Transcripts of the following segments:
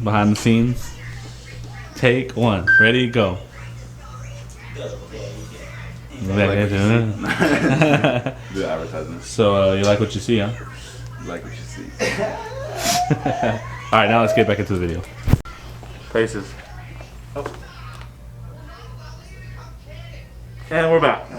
Behind the scenes. Take one. Ready, go. Do advertisement. So you like what you see, huh? Like what you see. Alright, now let's get back into the video. Faces. Oh. And we're back.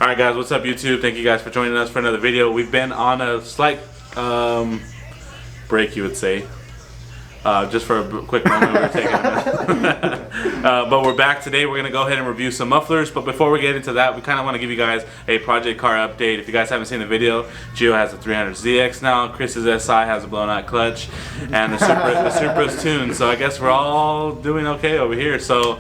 Alright guys, what's up YouTube? Thank you guys for joining us for another video. We've been on a slight break, you would say. Just for a quick moment, we were taking a minute. But we're back today. We're going to go ahead and review some mufflers. But before we get into that, we kind of want to give you guys a project car update. If you guys haven't seen the video, Gio has a 300ZX now. Chris's SI has a blown out clutch. And the Supra's tuned. So I guess we're all doing okay over here. So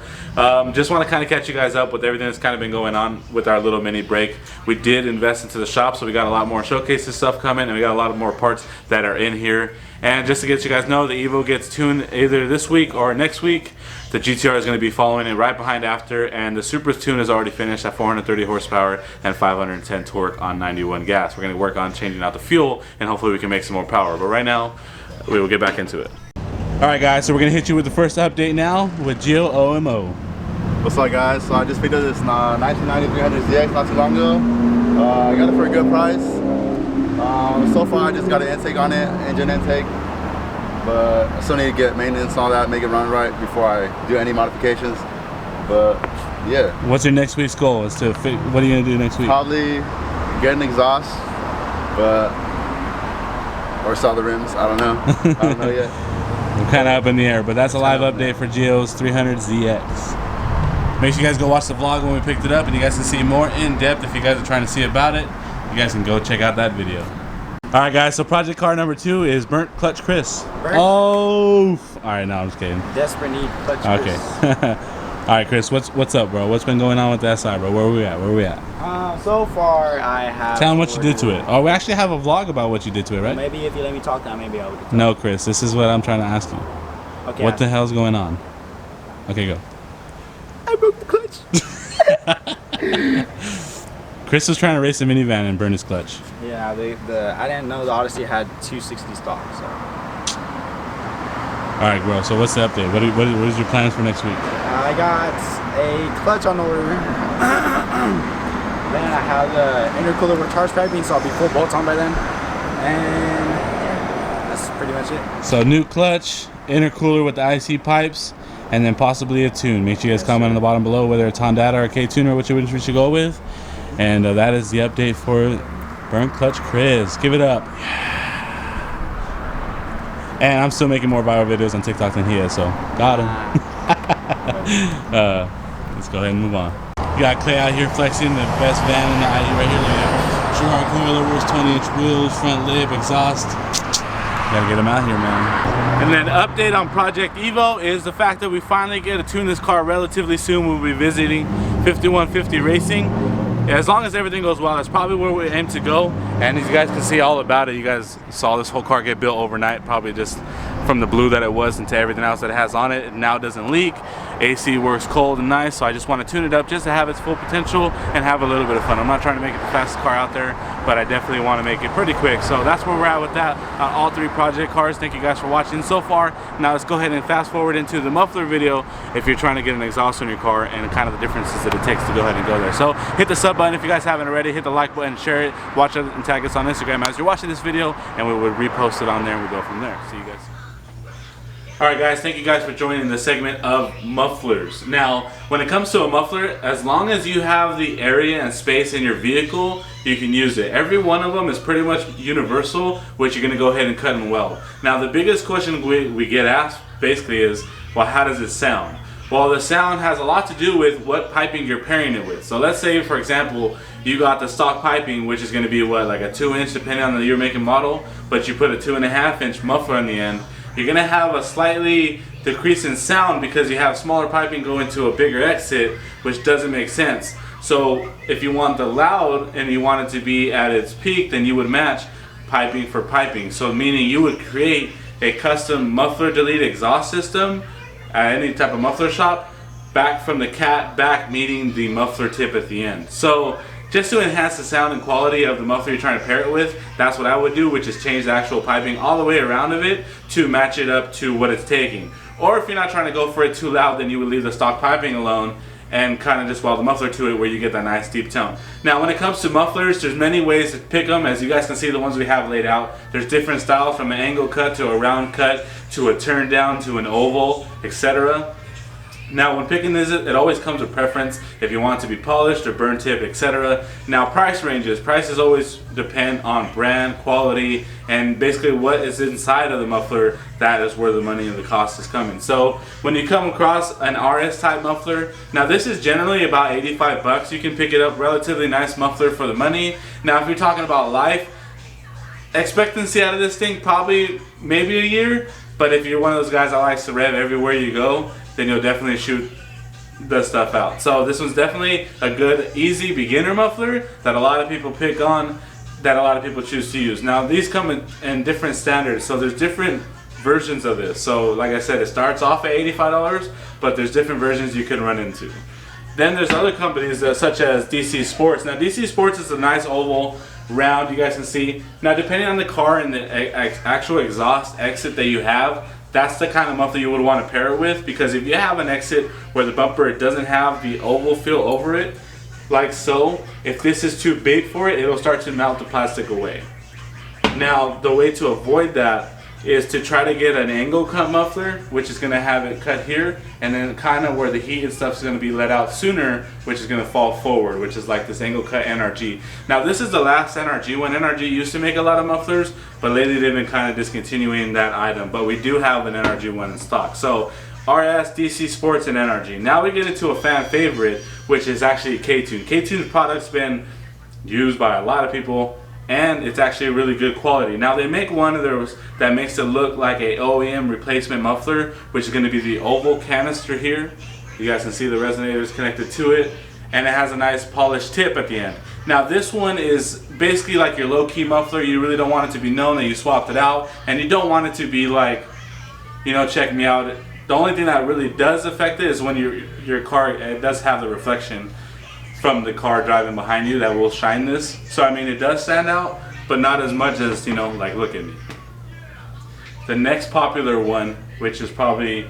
just want to kind of catch you guys up with everything that's kind of been going on with our little mini break. We did invest into the shop, so we got a lot more showcases stuff coming. And we got a lot of more parts that are in here. And just to get you guys know, the Evo gets tuned either this week or next week. The GTR is going to be following it right behind after, and the Supra's tune is already finished at 430 horsepower and 510 torque on 91 gas. We're going to work on changing out the fuel, and hopefully we can make some more power. But right now, we will get back into it. Alright guys, so we're going to hit you with the first update now with Gio OMO. What's up guys? So I just picked up this 1990 300ZX not too long ago. I got it for a good price. So far I just got an intake on it, engine intake, but I still need to get maintenance and all that, make it run right before I do any modifications. But yeah. What's your next week's goal? Is to fit, what are you gonna do next week? Probably get an exhaust, but or saw the rims. I don't know. I don't know yet. We're kind of up in the air, but that's a live update for Gio's 300ZX. Make sure you guys go watch the vlog when we picked it up, and you guys can see more in depth if you guys are trying to see about it. You guys can go check out that video. Alright guys, so project car number 2 is Burnt Clutch Chris. Burnt? Oh! Alright, no, I'm just kidding. Desperate need Clutch Chris. Okay. Alright Chris, what's up bro? What's been going on with the SI bro? Where are we at? Where are we at? So far I have... Tell them what you did to it. Oh, we actually have a vlog about what you did to it, right? Maybe if you let me talk now, maybe I would. No Chris, this is what I'm trying to ask you. Okay. What the hell's going on? Okay, go. I broke the clutch. Chris was trying to race a minivan and burn his clutch. Yeah, I didn't know the Odyssey had 260 stock, so. Alright bro, so what's the update? What is your plans for next week? I got a clutch on order. Then I have the intercooler with charge piping, so I'll be full bolts on by then. And yeah, that's pretty much it. So new clutch, intercooler with the IC pipes, and then possibly a tune. Make sure you guys comment on the bottom below whether it's Honda or a ktuned or which we should go with. And that is the update for Burnt Clutch Chris. Give it up. And I'm still making more viral videos on TikTok than he is, so got him. Let's go ahead and move on. You got Clay out here flexing the best van in the IE right here. Look at Gerard coilovers, 20-inch wheels, front lip, exhaust. Gotta get him out here, man. And then update on Project Evo is the fact that we finally get to tune this car relatively soon. We'll be visiting 5150 Racing. As long as everything goes well, that's probably where we aim to go. And as you guys can see all about it, you guys saw this whole car get built overnight, probably just from the blue that it was into everything else that it has on it. It now doesn't leak. AC works cold and nice, so I just want to tune it up just to have its full potential and have a little bit of fun. I'm not trying to make it the fastest car out there, but I definitely want to make it pretty quick. So that's where we're at with that. All 3 project cars. Thank you guys for watching so far. Now let's go ahead and fast forward into the muffler video if you're trying to get an exhaust on your car and kind of the differences that it takes to go ahead and go there. So hit the sub button if you guys haven't already. Hit the like button, share it, watch it, and tag us on Instagram as you're watching this video, and we will repost it on there and we go from there. See you guys. Alright guys, thank you guys for joining the segment of mufflers. Now, when it comes to a muffler, as long as you have the area and space in your vehicle, you can use it. Every one of them is pretty much universal, which you're going to go ahead and cut and weld. Now, the biggest question we get asked basically is, well, how does it sound? Well, the sound has a lot to do with what piping you're pairing it with. So let's say, for example, you got the stock piping, which is going to be what, like a 2-inch depending on the year, make, and model, but you put a 2.5-inch muffler on the end. You're going to have a slightly decrease in sound because you have smaller piping going to a bigger exit, which doesn't make sense. So if you want the loud and you want it to be at its peak, then you would match piping for piping. So meaning you would create a custom muffler delete exhaust system at any type of muffler shop back from the cat back, meeting the muffler tip at the end. So just to enhance the sound and quality of the muffler you're trying to pair it with. That's what I would do, which is change the actual piping all the way around of it to match it up to what it's taking. Or if you're not trying to go for it too loud, then you would leave the stock piping alone and kind of just weld the muffler to it where you get that nice deep tone. Now when it comes to mufflers, there's many ways to pick them. As you guys can see, the ones we have laid out, there's different styles, from an angle cut to a round cut to a turn down to an oval, etc. Now when picking this, it always comes with preference if you want it to be polished or burn tip, etc. Now price ranges. Prices always depend on brand, quality, and basically what is inside of the muffler. That is where the money and the cost is coming. So when you come across an RS type muffler, now this is generally about 85 bucks. You can pick it up, relatively nice muffler for the money. Now if you're talking about life expectancy out of this thing, probably maybe a year. But if you're one of those guys that likes to rev everywhere you go, then you'll definitely shoot the stuff out. So this one's definitely a good, easy beginner muffler that a lot of people pick on, that a lot of people choose to use. Now these come in different standards, so there's different versions of this. So like I said, it starts off at $85, but there's different versions you can run into. Then there's other companies such as DC Sports. Now DC Sports is a nice oval round, you guys can see. Now depending on the car and the actual exhaust exit that you have, that's the kind of muffler you would want to pair it with, because if you have an exit where the bumper doesn't have the oval feel over it, like so, if this is too big for it, it'll start to melt the plastic away. Now the way to avoid that is to try to get an angle cut muffler, which is going to have it cut here, and then kind of where the heat and stuff is going to be let out sooner, which is going to fall forward, which is like this angle cut NRG. Now this is the last NRG one. NRG used to make a lot of mufflers, but lately they've been kind of discontinuing that item, but we do have an NRG one in stock. So RS, DC Sports, and NRG. Now we get into a fan favorite, which is actually ktuned. Ktuned product's been used by a lot of people, and it's actually a really good quality. Now they make one of those that makes it look like a OEM replacement muffler, which is going to be the oval canister here. You guys can see the resonators connected to it, and it has a nice polished tip at the end. Now this one is basically like your low-key muffler. You really don't want it to be known that you swapped it out, and you don't want it to be like, you know, check me out. The only thing that really does affect it is when your car, it does have the reflection from the car driving behind you that will shine this. So I mean, it does stand out, but not as much as, you know, like look at me. The next popular one, which is probably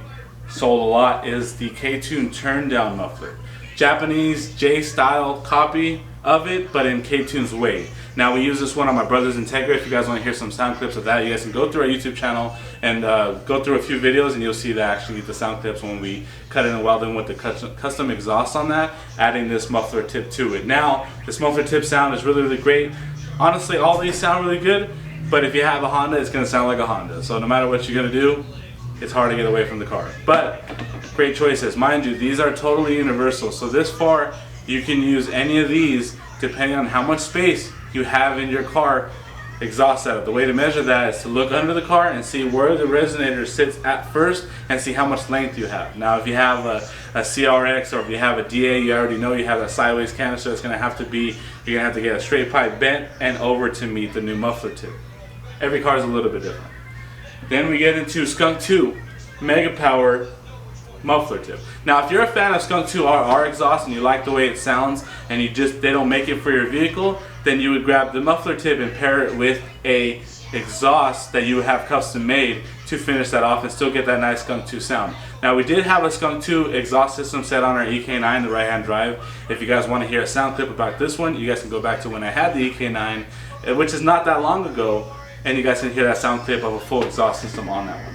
sold a lot, is the ktuned Turndown muffler. Japanese J-style copy of it, but in Ktune's way. Now we use this one on my brother's Integra. If you guys want to hear some sound clips of that, you guys can go through our YouTube channel and go through a few videos, and you'll see that actually the sound clips when we cut in and weld in with the custom exhaust on that, adding this muffler tip to it. Now this muffler tip sound is really, really great. Honestly, all these sound really good, but if you have a Honda, it's going to sound like a Honda. So no matter what you're going to do, it's hard to get away from the car. But great choices. Mind you, these are totally universal. So this far, you can use any of these depending on how much space you have in your car exhaust setup. The way to measure that is to look under the car and see where the resonator sits at first and see how much length you have. Now if you have a CRX or if you have a DA, you already know you have a sideways canister. It's going to have to be, you're going to have to get a straight pipe bent and over to meet the new muffler tip. Every car is a little bit different. Then we get into Skunk 2 Mega Power muffler tip. Now if you're a fan of Skunk 2 RR exhaust and you like the way it sounds and they don't make it for your vehicle, then you would grab the muffler tip and pair it with a exhaust that you have custom made to finish that off and still get that nice Skunk 2 sound. Now we did have a Skunk 2 exhaust system set on our EK9, the right hand drive. If you guys want to hear a sound clip about this one, you guys can go back to when I had the EK9, which is not that long ago, and you guys can hear that sound clip of a full exhaust system on that one.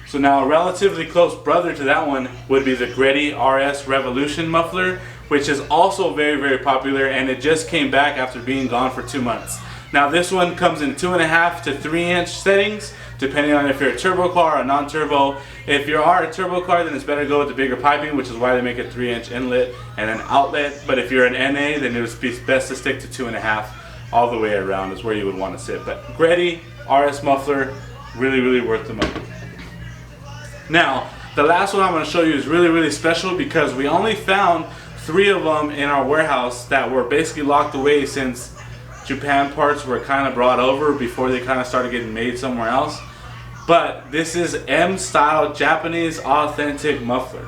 So now a relatively close brother to that one would be the Greddy RS Revolution muffler, which is also very, very popular, and it just came back after being gone for 2 months. Now this one comes in 2.5 to 3 inch settings, depending on if you're a turbo car or a non-turbo. If you are a turbo car, then it's better to go with the bigger piping, which is why they make a 3-inch inlet and an outlet. But if you're an NA, then it would be best to stick to 2.5 all the way around is where you would want to sit. But Greddy RS muffler, really, really worth the money. Now, the last one I'm going to show you is really, really special because we only found 3 of them in our warehouse that were basically locked away since Japan parts were kind of brought over before they kind of started getting made somewhere else. But this is M-style Japanese authentic muffler,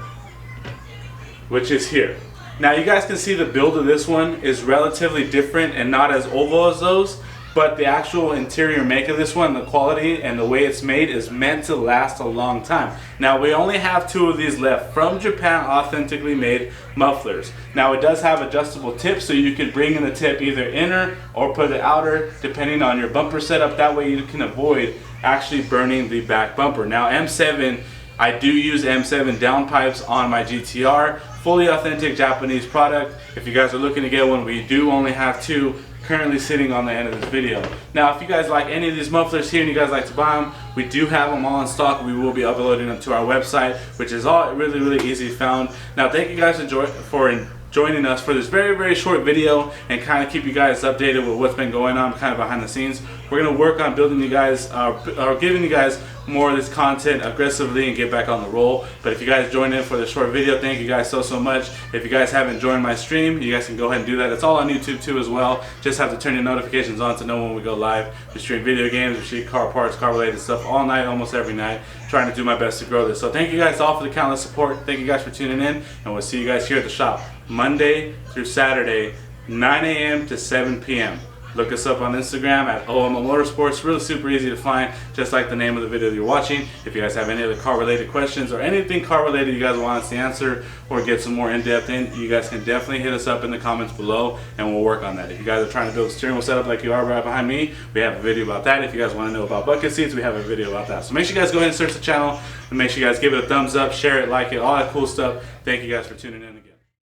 which is here. Now you guys can see the build of this one is relatively different and not as oval as those, but the actual interior make of this one, the quality and the way it's made is meant to last a long time. Now we only have 2 of these left from Japan, authentically made mufflers. Now it does have adjustable tips, so you can bring in the tip either inner or put it outer depending on your bumper setup. That way you can avoid actually burning the back bumper. Now M7, I do use M7 downpipes on my GTR, fully authentic Japanese product. If you guys are looking to get one, we do only have 2 currently sitting on the end of this video. Now if you guys like any of these mufflers here and you guys like to buy them, we do have them all in stock. We will be uploading them to our website, which is all really easy found. Now thank you guys for joining us for this very short video and kind of keep you guys updated with what's been going on kind of behind the scenes. We're going to work on building you guys or giving you guys more of this content aggressively and get back on the roll. But if you guys joined in for this short video, thank you guys so much. If you guys haven't joined my stream, you guys can go ahead and do that. It's all on YouTube too as well. Just have to turn your notifications on to know when we go live. We stream video games, we stream car parts, car related stuff all night, almost every night, trying to do my best to grow this. So thank you guys all for the countless support. Thank you guys for tuning in, and we'll see you guys here at the shop Monday through Saturday, 9 a.m. to 7 p.m. Look us up on Instagram at OMO Motorsports. Really super easy to find, just like the name of the video that you're watching. If you guys have any other car related questions or anything car related you guys want us to answer or get some more in-depth in, you guys can definitely hit us up in the comments below and we'll work on that. If you guys are trying to build a steering wheel setup like you are right behind me, we have a video about that. If you guys want to know about bucket seats, we have a video about that. So make sure you guys go ahead and search the channel and make sure you guys give it a thumbs up, share it, like it, all that cool stuff. Thank you guys for tuning in.